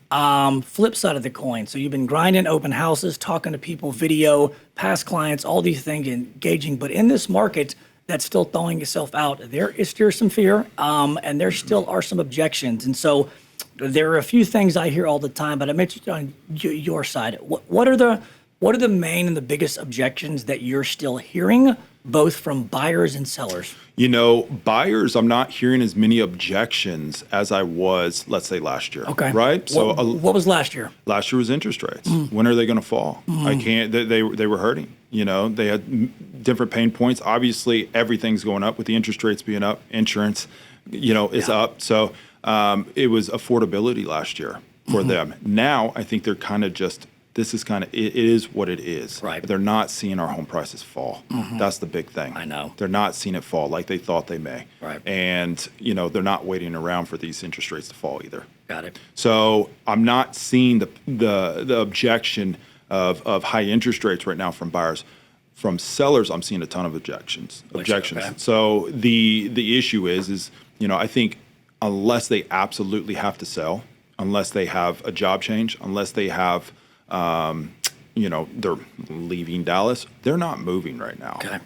flip side of the coin. So you've been grinding open houses, talking to people, video, past clients, all these things, engaging. But in this market that's still thawing itself out, there is still some fear, and there still are some objections. And so there are a few things I hear all the time, but I mentioned on your side. What are the main and the biggest objections that you're still hearing, both from buyers and sellers?
You know, buyers, I'm not hearing as many objections as I was, let's say, last year.
Okay.
Right? So
what was last year?
Last year was interest rates. When are they going to fall? I can't. They were hurting. You know, they had different pain points. Obviously, everything's going up with the interest rates being up. Insurance, is up. So it was affordability last year for them. Now, I think they're kind of just, this is kind of, it is what it is.
Right.
They're not seeing our home prices fall. That's the big thing.
I know.
They're not seeing it fall like they thought they may.
Right.
And, they're not waiting around for these interest rates to fall either.
Got it.
So I'm not seeing the objection of high interest rates right now from buyers. From sellers, I'm seeing a ton of objections.
Okay.
So the issue is I think unless they absolutely have to sell, unless they have a job change, unless they have they're leaving Dallas, they're not moving right now.
Okay.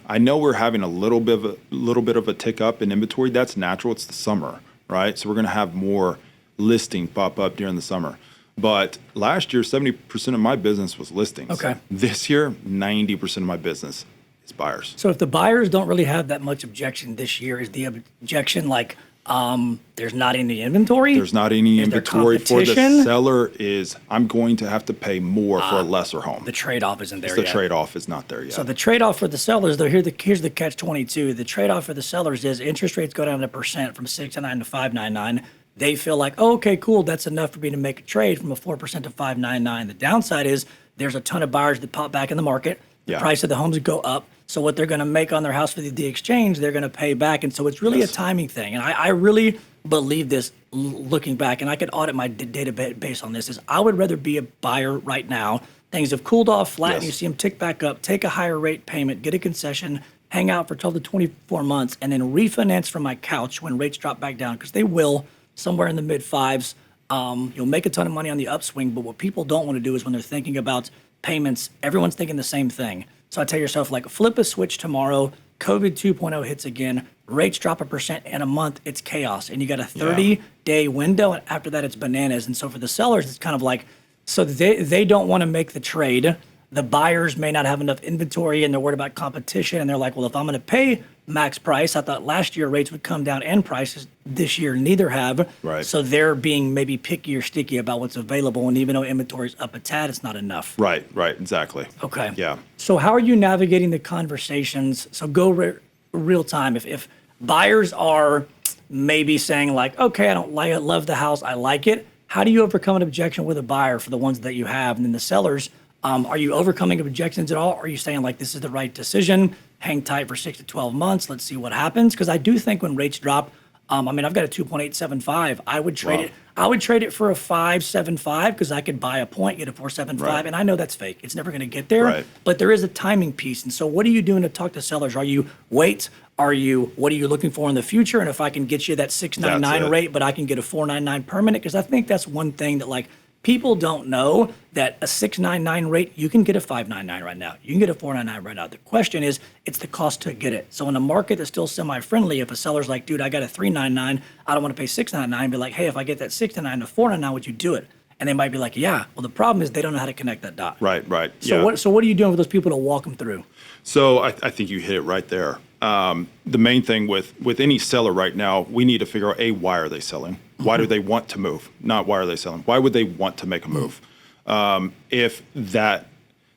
I know we're having a little bit of a tick up in inventory. That's natural. It's the summer, right? So we're going to have more listing pop up during the summer. But last year, 70% of my business was listings.
Okay.
This year, 90% of my business is buyers.
So if the buyers don't really have that much objection this year, is the objection like there's not any inventory?
There's not any inventory. For the
competition?
seller is, I'm going to have to pay more for a lesser home.
The trade-off isn't there
The
yet.
trade-off is not there yet.
So the trade-off for the sellers, though, here's the catch-22. The trade-off for the sellers is interest rates go down 1% from 6.99 to 5.99. They feel like, oh, okay, cool, that's enough for me to make a trade from a 4% to 5.99. The downside is there's a ton of buyers that pop back in the market. The price of the homes go up. So what they're going to make on their house for the exchange, they're going to pay back. And so it's really a timing thing. And I really believe this looking back, and I could audit my database on this, is I would rather be a buyer right now. Things have cooled off, flat, and you see them tick back up, take a higher rate payment, get a concession, hang out for 12 to 24 months, and then refinance from my couch when rates drop back down, because they will, somewhere in the mid fives. You'll make a ton of money on the upswing, but what people don't want to do is when they're thinking about payments, everyone's thinking the same thing. So I tell yourself, like, flip a switch tomorrow, COVID 2.0 hits again, rates drop 1% in a month, it's chaos. And you got a 30-day window, and after that, it's bananas. And so for the sellers, it's kind of like, so they don't want to make the trade. The buyers may not have enough inventory, and they're worried about competition. And they're like, well, if I'm going to pay max price, I thought last year rates would come down and prices this year neither have.
Right.
So they're being maybe picky or sticky about what's available. And even though inventory's up a tad, it's not enough.
Right, exactly.
Okay.
Yeah.
So how are you navigating the conversations? So go real time. If buyers are maybe saying like, okay, I don't love the house, I like it. How do you overcome an objection with a buyer for the ones that you have? And then the sellers, are you overcoming objections at all? Or are you saying like, this is the right decision, hang tight for 6 to 12 months, let's see what happens? Because I do think when rates drop, I mean, I've got a 2.875. I would trade it. I would trade it for a 5.75 because I could buy a point, get a 4.75, and I know that's fake. It's never going to get there.
Right.
But there is a timing piece. And so, what are you doing to talk to sellers? Are you wait? What are you looking for in the future? And if I can get you that 6.99 rate, but I can get a 4.99 permanent, because I think that's one thing that like people don't know, that a 6.99 rate, you can get a 5.99 right now. You can get a 4.99 right now. The question is, it's the cost to get it. So in a market that's still semi-friendly, if a seller's like, dude, I got a 3.99, I don't want to pay 6.99, be like, hey, if I get that 6.99 to 4.99, would you do it? And they might be like, yeah. Well, the problem is they don't know how to connect that dot.
Right.
So what are you doing with those people to walk them through?
So I think you hit it right there. The main thing with any seller right now, we need to figure out, why are they selling? Why do they want to move? Not why are they selling? Why would they want to make a move? If that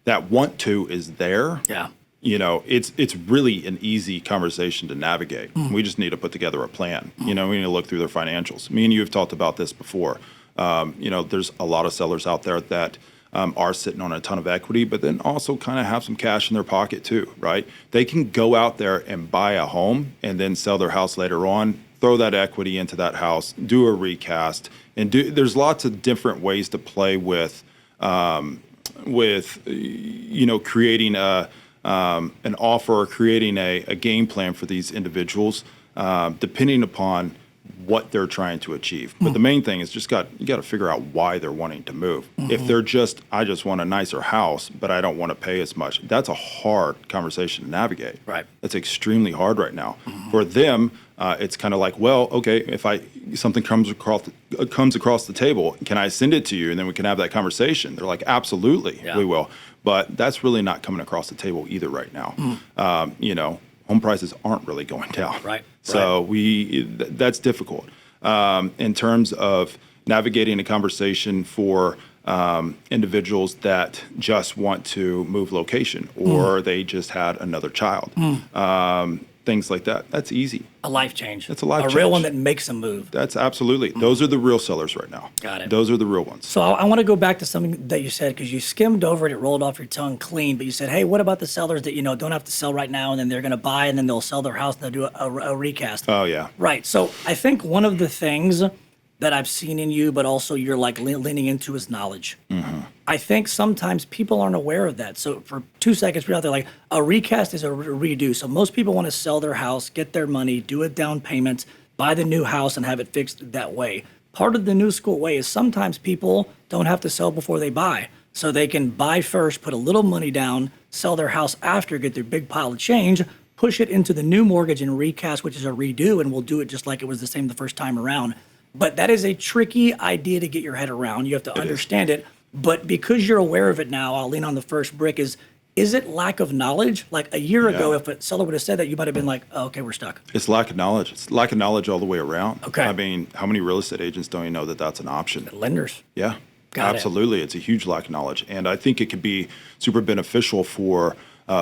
want to is there, it's really an easy conversation to navigate. We just need to put together a plan. We need to look through their financials. Me and you have talked about this before. There's a lot of sellers out there that are sitting on a ton of equity, but then also kind of have some cash in their pocket too, right? They can go out there and buy a home and then sell their house later on, throw that equity into that house, do a recast, and there's lots of different ways to play with creating an offer or creating a game plan for these individuals, depending upon what they're trying to achieve. But the main thing is you got to figure out why they're wanting to move. If they're I just want a nicer house, but I don't want to pay as much, that's a hard conversation to navigate.
Right.
That's extremely hard right now. For them, it's kind of like, well, okay, if something comes across the table, can I send it to you and then we can have that conversation? They're like, absolutely, we will. But that's really not coming across the table either right now. Home prices aren't really going down.
Right.
So that's difficult. In terms of navigating a conversation for individuals that just want to move location or they just had another child. Things like that. That's easy.
A life change.
That's a life change.
A real one that makes them move.
That's absolutely. Those are the real sellers right now.
Got it.
Those are the real ones.
So I want to go back to something that you said, because you skimmed over it, it rolled off your tongue clean, but you said, hey, what about the sellers that, don't have to sell right now, and then they're going to buy, and then they'll sell their house, and they'll do a recast.
Oh, yeah.
Right. So I think one of the things that I've seen in you, but also you're like leaning into, is knowledge. I think sometimes people aren't aware of that. So for 2 seconds, we're out there like, a recast is a redo. So most people want to sell their house, get their money, do a down payment, buy the new house, and have it fixed that way. Part of the new school way is sometimes people don't have to sell before they buy. So they can buy first, put a little money down, sell their house after, get their big pile of change, push it into the new mortgage and recast, which is a redo, and we'll do it just like it was the same the first time around. But that is a tricky idea to get your head around. You have to understand it. But because you're aware of it now, I'll lean on the first brick is it lack of knowledge? Like a year ago, if a seller would have said that, you might have been like, oh, okay, we're stuck.
It's lack of knowledge. It's lack of knowledge all the way around.
Okay.
I mean, how many real estate agents don't even know that that's an option?
Lenders.
Yeah.
Got
absolutely. It's a huge lack of knowledge. And I think it could be super beneficial for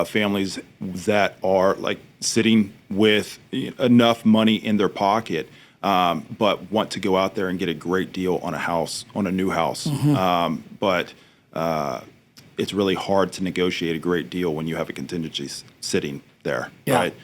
families that are like sitting with enough money in their pocket, but want to go out there and get a great deal on a new house. But it's really hard to negotiate a great deal when you have a contingency sitting there, right?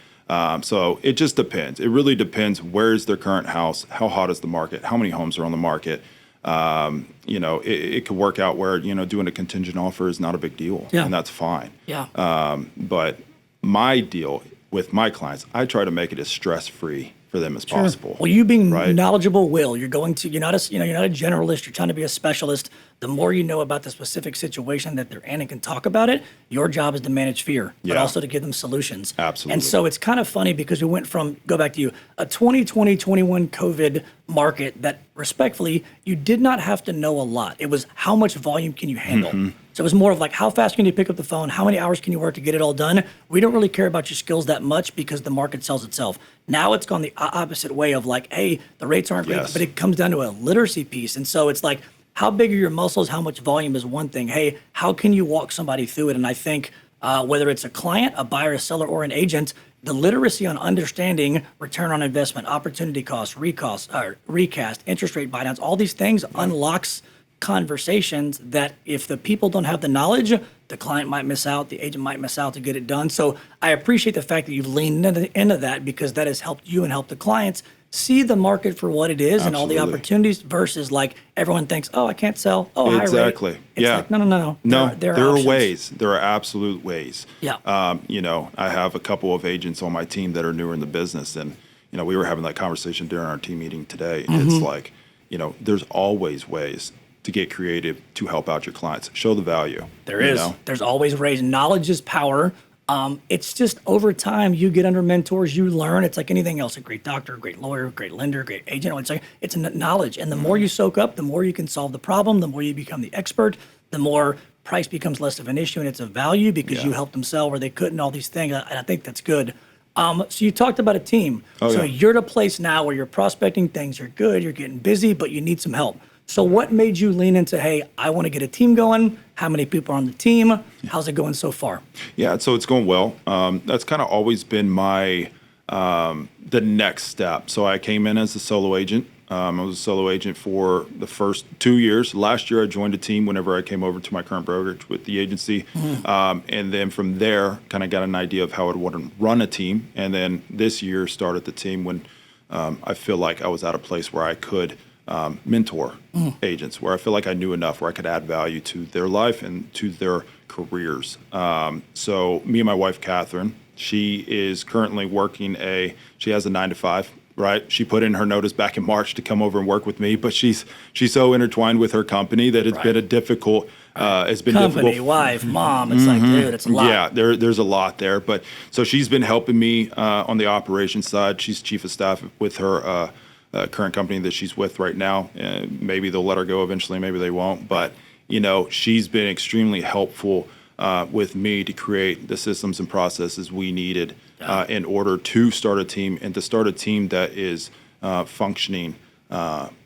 So it just depends. It really depends. Where is their current house? How hot is the market? How many homes are on the market? It could work out where, doing a contingent offer is not a big deal, and that's fine. But my deal with my clients, I try to make it as stress-free for them as possible.
Well, you being knowledgeable, you're not a generalist, you're trying to be a specialist. The more you know about the specific situation that they're in and can talk about it, your job is to manage fear, but also to give them solutions.
Absolutely.
And so it's kind of funny because we went from, go back to you, a 2020-21 COVID market that respectfully, you did not have to know a lot. It was how much volume can you handle? So it was more of like, how fast can you pick up the phone? How many hours can you work to get it all done? We don't really care about your skills that much because the market sells itself. Now it's gone the opposite way of like, hey, the rates aren't great, but it comes down to a literacy piece. And so it's like, how big are your muscles? How much volume is one thing? Hey, how can you walk somebody through it? And I think whether it's a client, a buyer, a seller, or an agent, the literacy on understanding return on investment, opportunity cost, recast, interest rate buydowns, all these things unlocks conversations that if the people don't have the knowledge, the client might miss out, the agent might miss out to get it done. So I appreciate the fact that you've leaned into that, because that has helped you and helped the clients see the market for what it is and all the opportunities, versus like everyone thinks, oh, I can't sell. Oh, high rate.
Exactly.
It's like, no. There are
options. Ways. There are absolute ways.
Yeah.
I have a couple of agents on my team that are newer in the business, and we were having that conversation during our team meeting today. It's like, there's always ways to get creative to help out your clients. Show the value.
There is. There's always ways. Knowledge is power. It's just over time you get under mentors, you learn. It's like anything else: a great doctor, a great lawyer, a great lender, a great agent. It's knowledge, and the more you soak up, the more you can solve the problem. The more you become the expert, the more price becomes less of an issue, and it's a value because you helped them sell where they couldn't. All these things, and I think that's good. So you talked about a team. You're at a place now where you're prospecting, things are good, you're getting busy, but you need some help. So what made you lean into, hey, I want to get a team going? How many people are on the team? How's it going so far?
Yeah, so it's going well. That's kind of always been my the next step. So I came in as a solo agent. I was a solo agent for the first 2 years. Last year, I joined a team whenever I came over to my current brokerage with the agency. And then from there, kind of got an idea of how I'd want to run a team. And then this year, started the team when I feel like I was at a place where I could mentor agents, where I feel like I knew enough, where I could add value to their life and to their careers. So me and my wife, Catherine, she is currently working she has a 9-to-5, right? She put in her notice back in March to come over and work with me, but she's so intertwined with her company that it's been a difficult, it's been
company,
difficult.
Wife, mom, it's like, dude, it's a lot.
Yeah, there's a lot there. But so she's been helping me on the operations side. She's chief of staff with her current company that she's with right now. Maybe they'll let her go eventually, maybe they won't. But, she's been extremely helpful with me to create the systems and processes we needed in order to start a team, and to start a team that is functioning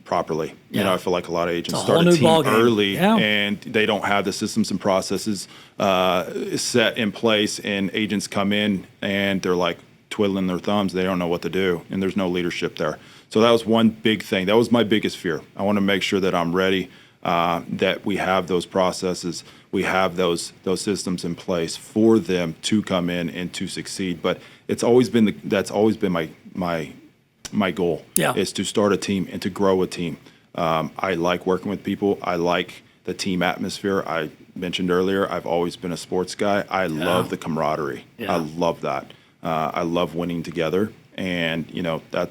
properly. I feel like a lot of agents start a team early and they don't have the systems and processes set in place, and agents come in and they're like twiddling their thumbs. They don't know what to do, and there's no leadership there. So that was one big thing. That was my biggest fear. I want to make sure that I'm ready, that we have those processes, we have those systems in place for them to come in and to succeed. But that's always been my goal, is to start a team and to grow a team. I like working with people. I like the team atmosphere. I mentioned earlier, I've always been a sports guy. I love the camaraderie. I love that. I love winning together, and that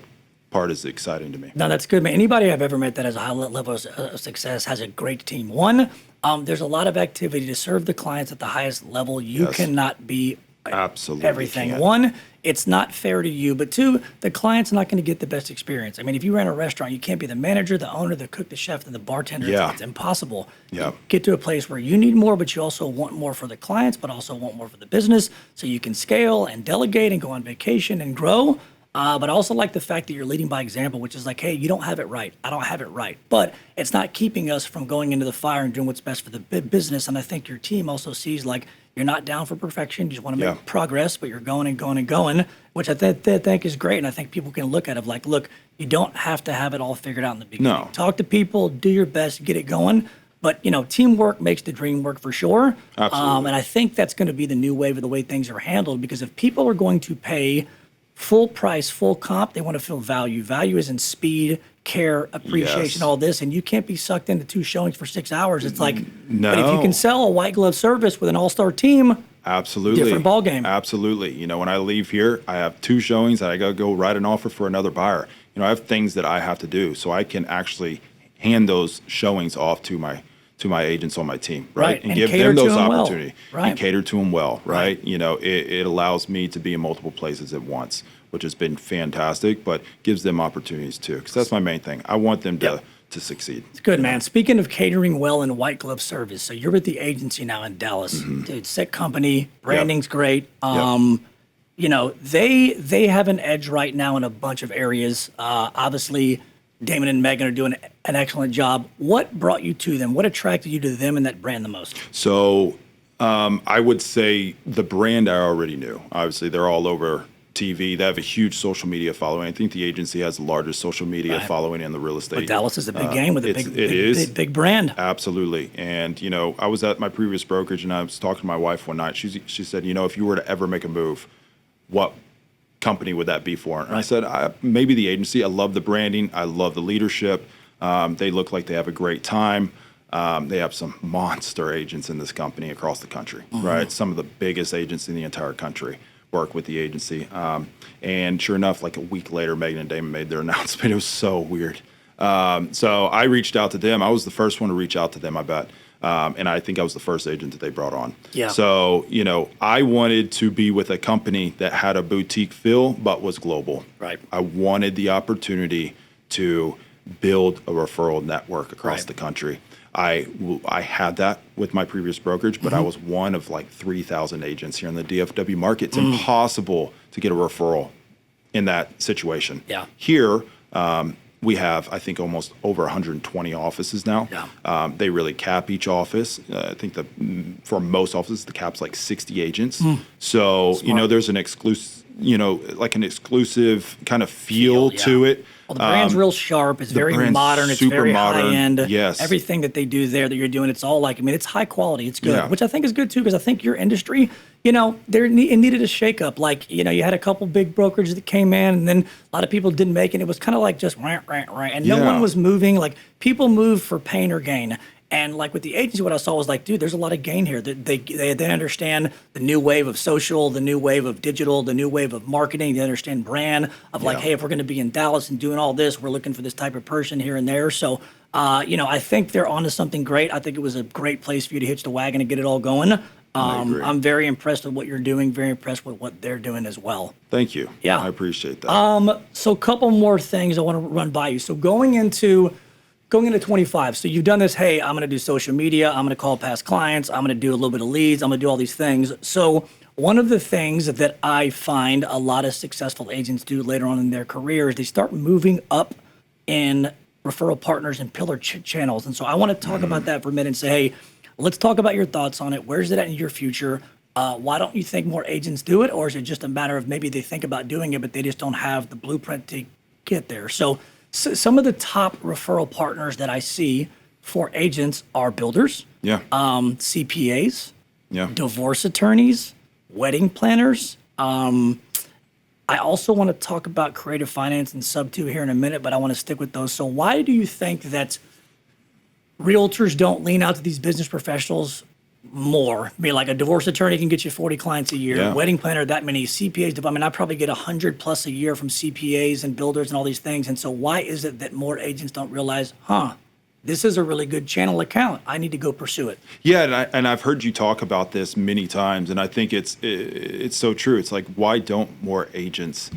part is exciting to me.
No, that's good, man. Anybody I've ever met that has a high level of success has a great team. One, there's a lot of activity to serve the clients at the highest level. You cannot be
absolutely
everything.
Can't.
One, it's not fair to you, but two, the client's not going to get the best experience. I mean, if you ran a restaurant, you can't be the manager, the owner, the cook, the chef, and the bartender. It's impossible. You get to a place where you need more, but you also want more for the clients, but also want more for the business, so you can scale and delegate and go on vacation and grow. But I also like the fact that you're leading by example, which is like, hey, you don't have it right. I don't have it right. But it's not keeping us from going into the fire and doing what's best for the business. And I think your team also sees like you're not down for perfection. You just want to make progress, but you're going and going and going, which I think is great. And I think people can look at it like, look, you don't have to have it all figured out in the beginning.
No.
Talk to people, do your best, get it going. But, teamwork makes the dream work for sure.
Absolutely.
And I think that's going to be the new wave of the way things are handled, because if people are going to pay full price, full comp, they want to feel value. Value is in speed, care, appreciation, all this, and you can't be sucked into 2 showings for 6 hours. It's like,
no.
But if you can sell a white glove service with an all-star team,
absolutely
different ballgame.
Absolutely. When I leave here, I have 2 showings and I got to go write an offer for another buyer. I have things that I have to do, so I can actually hand those showings off to my agents on my team, right? And give them those opportunities, and cater to them well, right? It allows me to be in multiple places at once, which has been fantastic, but gives them opportunities too, because that's my main thing. I want them to succeed. It's
good, man. Speaking of catering well and white glove service, so you're with the agency now in Dallas. Dude, sick company, branding's great. They have an edge right now in a bunch of areas. Obviously, Damon and Megan are doing an excellent job. What brought you to them? What attracted you to them and that brand the most?
So I would say the brand I already knew. Obviously, they're all over TV. They have a huge social media following. I think the agency has the largest social media following in the real estate.
But Dallas is a big game with a big brand.
Absolutely. And, I was at my previous brokerage and I was talking to my wife one night. She said, if you were to ever make a move, what company would that be for? And I said, maybe the agency. I love the branding. I love the leadership. They look like they have a great time. They have some monster agents in this company across the country, right? Some of the biggest agents in the entire country work with the agency. And sure enough, like a week later, Megan and Damon made their announcement. It was so weird. So I reached out to them. I was the first one to reach out to them, I bet. And I think I was the first agent that they brought on.
Yeah.
So, I wanted to be with a company that had a boutique feel, but was global.
Right.
I wanted the opportunity to build a referral network across the country. I had that with my previous brokerage, but I was one of like 3,000 agents here in the DFW market. It's impossible to get a referral in that situation.
Yeah.
Here, we have, I think, almost over 120 offices now.
Yeah.
They really cap each office. I think for most offices, the cap's like 60 agents. So,
Smart.
there's an exclusive, like an exclusive kind of feel to it.
Well, the brand's real sharp. It's very modern. It's very
modern.
high-end.
Yes.
Everything that they do there that you're doing, it's all like, it's high quality. It's good,
Yeah.
which I think is good, too, because I think your industry, it needed a shakeup. Like, you had a couple big brokerages that came in, and then a lot of people didn't make it. It was kind of like just rant, and no one was moving. Like, people move for pain or gain. And like with the agency, what I saw was like, dude, there's a lot of gain here. They understand the new wave of social, the new wave of digital, the new wave of marketing. They understand brand of like, hey, if we're going to be in Dallas and doing all this, we're looking for this type of person here and there. So, I think they're onto something great. I think it was a great place for you to hitch the wagon and get it all going. I'm very impressed with what you're doing. Very impressed with what they're doing as well.
Thank you.
Yeah.
I appreciate that.
So a couple more things I want to run by you. So going into 25, so you've done this, hey, I'm going to do social media, I'm going to call past clients, I'm going to do a little bit of leads, I'm going to do all these things. So one of the things that I find a lot of successful agents do later on in their career is they start moving up in referral partners and pillar channels. And so I want to talk about that for a minute and say, hey, let's talk about your thoughts on it. Where's it at in your future? Why don't you think more agents do it? Or is it just a matter of maybe they think about doing it, but they just don't have the blueprint to get there? So some of the top referral partners that I see for agents are builders, CPAs, divorce attorneys, wedding planners. I also want to talk about creative finance and sub-2 here in a minute, but I want to stick with those. So why do you think that realtors don't lean out to these business professionals more? I mean, like a divorce attorney can get you 40 clients a year. Wedding planner, that many. CPAs, I probably get 100 plus a year from CPAs and builders and all these things. And so why is it that more agents don't realize, this is a really good channel account. I need to go pursue it.
Yeah, and I've heard you talk about this many times, and I think it's so true. It's like, why don't more agents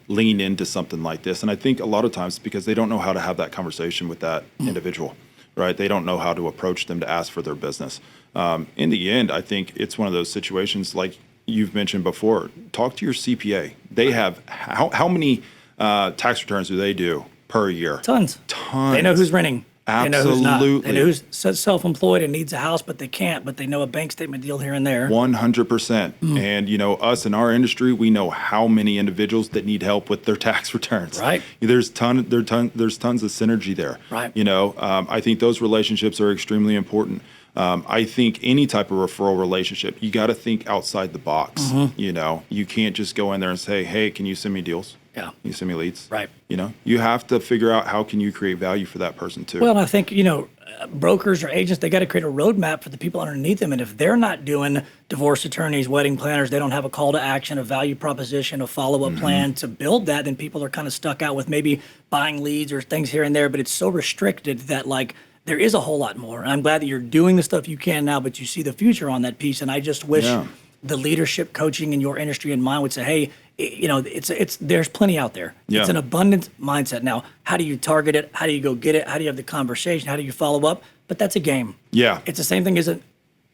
lean into something like this? And I think a lot of times because they don't know how to have that conversation with that individual, right? They don't know how to approach them to ask for their business. In the end, I think it's one of those situations like you've mentioned before. Talk to your CPA. They have how many tax returns do they do per year?
Tons. They know who's renting.
Absolutely.
They know who's not. They know who's self-employed and needs a house, but they can't. But they know a bank statement deal here and there.
100%. And us in our industry, we know how many individuals that need help with their tax returns.
Right.
There's tons of synergy there.
Right.
I think those relationships are extremely important. I think any type of referral relationship, you got to think outside the box. You can't just go in there and say, hey, can you send me deals?
Yeah.
Can you send me leads?
Right.
You have to figure out how can you create value for that person too.
Well, I think, brokers or agents, they got to create a roadmap for the people underneath them. And if they're not doing divorce attorneys, wedding planners, they don't have a call to action, a value proposition, a follow-up plan to build that, then people are kind of stuck out with maybe buying leads or things here and there. But it's so restricted that there is a whole lot more. And I'm glad that you're doing the stuff you can now, but you see the future on that piece. And I just wish the leadership coaching in your industry and mine would say, hey, there's plenty out there. It's an abundant mindset. Now, how do you target it? How do you go get it? How do you have the conversation? How do you follow up? But that's a game.
Yeah.
It's the same thing as an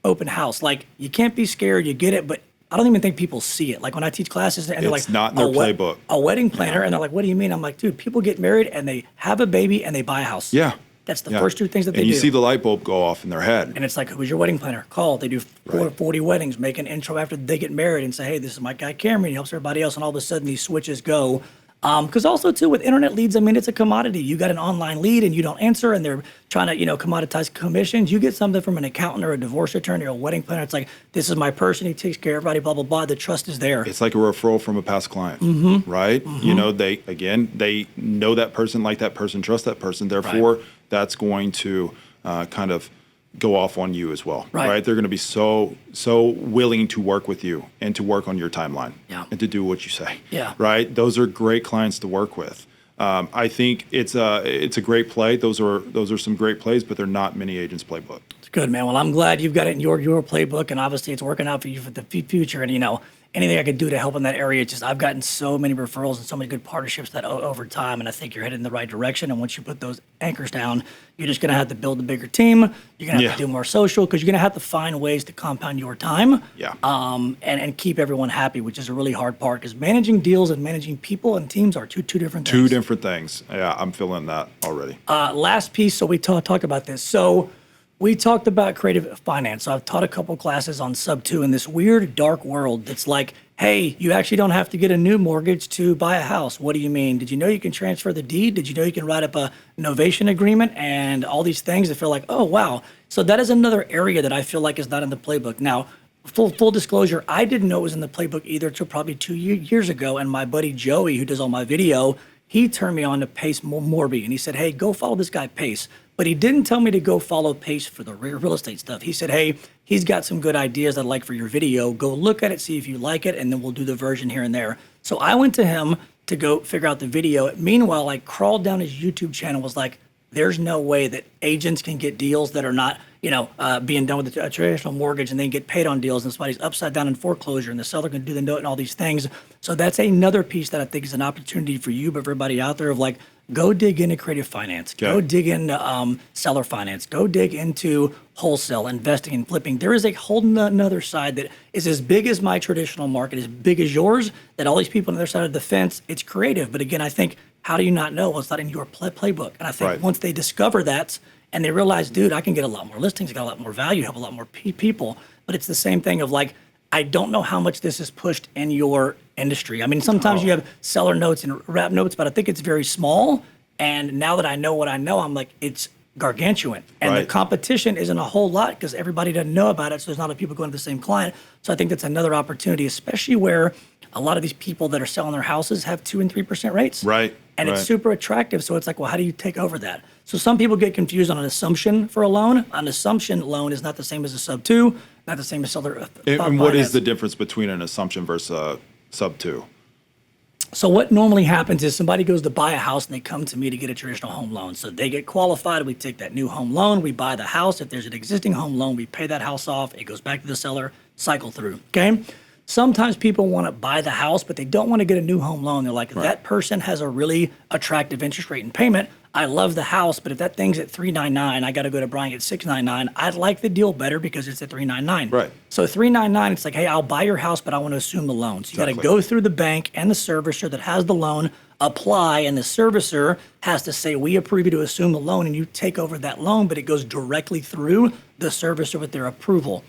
open house. Like, you can't be scared, you get it, but I don't even think people see it. Like when I teach classes and they're like,
it's not in their playbook.
A wedding planner. And they're like, what do you mean? I'm like, dude, people get married and they have a baby and they buy a house.
Yeah.
That's the first two things that they
and
do.
you see the light bulb go off in their head.
And it's like, who's your wedding planner? Call. They do 40 weddings, make an intro after they get married and say, hey, this is my guy Cameron. He helps everybody else. And all of a sudden these switches go. Because also, too, with internet leads, I mean, it's a commodity. You got an online lead and you don't answer and they're trying to, commoditize commissions. You get something from an accountant or a divorce attorney or a wedding planner. It's like, this is my person. He takes care of everybody, blah, blah, blah. The trust is there.
It's like a referral from a past client, right? They know that person, like that person, trust that person. Therefore, that's going to kind of go off on you as well, right? They're going to be so willing to work with you and to work on your timeline and to do what you say, right? Those are great clients to work with. I think it's a great play. Those are some great plays, but they're not many agents' playbook.
It's good, man. Well, I'm glad you've got it in your playbook, and obviously it's working out for you for the future. And anything I could do to help in that area, I've gotten so many referrals and so many good partnerships that over time, and I think you're headed in the right direction. And once you put those anchors down, you're just going to have to build a bigger team. You're going to have to do more social because you're going to have to find ways to compound your time. And keep everyone happy, which is a really hard part because managing deals and managing people and teams are two different things.
Two different things. Yeah, I'm feeling that already.
Last piece. So we talked about this. So we talked about creative finance. So I've taught a couple classes on sub 2 in this weird dark world that's like, hey, you actually don't have to get a new mortgage to buy a house. What do you mean? Did you know you can transfer the deed? Did you know you can write up a novation agreement and all these things that feel like, oh, wow. So that is another area that I feel like is not in the playbook. Now, full disclosure, I didn't know it was in the playbook either until probably 2 years ago. And my buddy Joey, who does all my video, he turned me on to Pace Morby. And he said, hey, go follow this guy Pace. But he didn't tell me to go follow Pace for the real estate stuff. He said, hey, he's got some good ideas I'd like for your video. Go look at it, see if you like it, and then we'll do the version here and there. So I went to him to go figure out the video. Meanwhile, I crawled down his YouTube channel, was like, there's no way that agents can get deals that are not, being done with a traditional mortgage and then get paid on deals and somebody's upside down in foreclosure and the seller can do the note and all these things. So that's another piece that I think is an opportunity for you, but for everybody out there of like, go dig into creative finance, go dig into seller finance, go dig into wholesale, investing and flipping. There is a whole another side that is as big as my traditional market, as big as yours, that all these people on the other side of the fence, it's creative. But again, I think, how do you not know? Well, it's not in your playbook. And I think once they discover that and they realize, dude, I can get a lot more listings, I got a lot more value, help a lot more people. But it's the same thing of like, I don't know how much this is pushed in your industry. I mean, sometimes you have seller notes and wrap notes, but I think it's very small. And now that I know what I know, I'm like, it's gargantuan. And the competition isn't a whole lot because everybody doesn't know about it. So there's not a lot of people going to the same client. So I think that's another opportunity, especially where a lot of these people that are selling their houses have 2% and 3% rates. And it's super attractive. So it's like, well, how do you take over that? So some people get confused on an assumption for a loan. An assumption loan is not the same as a sub 2, not the same as seller.
And what is the difference between an assumption versus a sub 2?
So what normally happens is somebody goes to buy a house and they come to me to get a traditional home loan. So they get qualified. We take that new home loan. We buy the house. If there's an existing home loan, we pay that house off. It goes back to the seller, cycle through. Okay. Sometimes people want to buy the house, but they don't want to get a new home loan. They're like, that person has a really attractive interest rate and payment. I love the house, but if that thing's at 399, I got to go to Brian at 699. I'd like the deal better because it's at 399. So 399, it's like, hey, I'll buy your house, but I want to assume the loan. So you got to go through the bank and the servicer that has the loan, apply, and the servicer has to say, we approve you to assume the loan, and you take over that loan, but it goes directly through the servicer with their approval.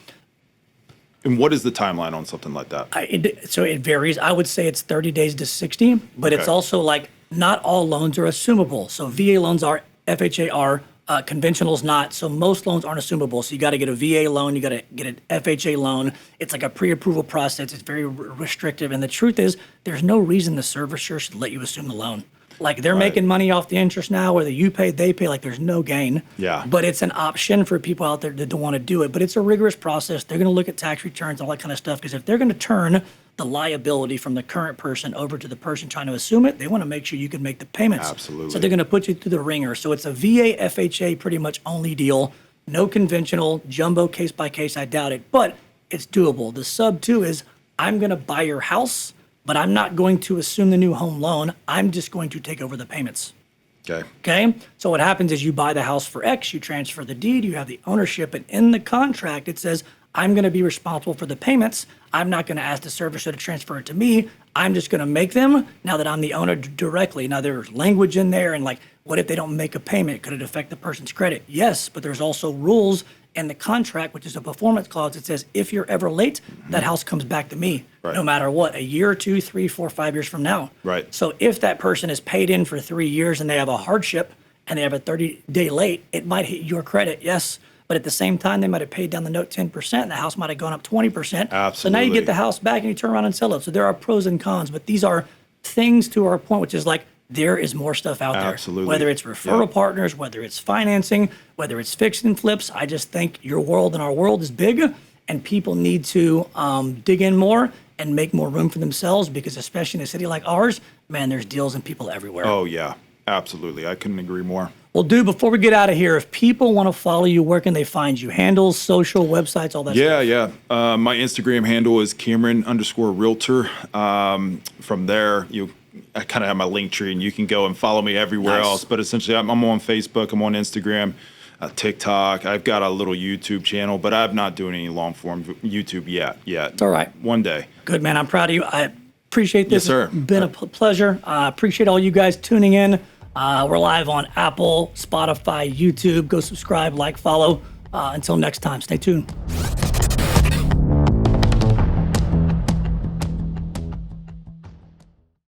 And what is the timeline on something like that?
So it varies. I would say it's 30 days to 60, but it's also like not all loans are assumable. So VA loans are, FHA are, conventionals not. So most loans aren't assumable. So you got to get a VA loan, you got to get an FHA loan. It's like a pre-approval process. It's very restrictive. And the truth is, there's no reason the servicer should let you assume the loan. Like they're making money off the interest now, whether you pay, they pay, like there's no gain. But it's an option for people out there that don't want to do it. But it's a rigorous process. They're going to look at tax returns, all that kind of stuff. Because if they're going to turn the liability from the current person over to the person trying to assume it, they want to make sure you can make the payments.
Absolutely.
So they're going to put you through the ringer. So it's a VA, FHA pretty much only deal. No conventional, jumbo case by case, I doubt it. But it's doable. The sub 2 is, I'm going to buy your house, but I'm not going to assume the new home loan. I'm just going to take over the payments. Okay. So what happens is you buy the house for X, you transfer the deed, you have the ownership, and in the contract it says, I'm going to be responsible for the payments. I'm not going to ask the servicer to transfer it to me. I'm just going to make them now that I'm the owner directly. Now there's language in there and like, what if they don't make a payment? Could it affect the person's credit? Yes, but there's also rules in the contract, which is a performance clause that says if you're ever late, that house comes back to me, no matter what, a year, 2, 3, 4, 5 years from now.
Right.
So if that person is paid in for 3 years and they have a hardship and they have a 30-day late, it might hit your credit, yes. But at the same time, they might have paid down the note 10%, and the house might have gone up 20%.
Absolutely.
So now you get the house back and you turn around and sell it. So there are pros and cons, but these are things to our point, which is like there is more stuff out there.
Absolutely.
Whether it's referral partners, whether it's financing, whether it's fix and flips. I just think your world and our world is big, and people need to dig in more and make more room for themselves because especially in a city like ours, man, there's deals and people everywhere.
Oh, yeah. Absolutely. I couldn't agree more.
Well, dude, before we get out of here, if people want to follow you, where can they find you? Handles, social, websites, all that stuff?
Yeah. My Instagram handle is Cameron_realtor. From there, I kind of have my link tree, and you can go and follow me everywhere else. But essentially, I'm on Facebook. I'm on Instagram, TikTok. I've got a little YouTube channel, but I'm not doing any long-form YouTube yet.
It's all right.
One day.
Good, man. I'm proud of you. I appreciate this.
Yes, sir.
It's been a pleasure. I appreciate all you guys tuning in. We're live on Apple, Spotify, YouTube. Go subscribe, like, follow. Until next time, stay tuned.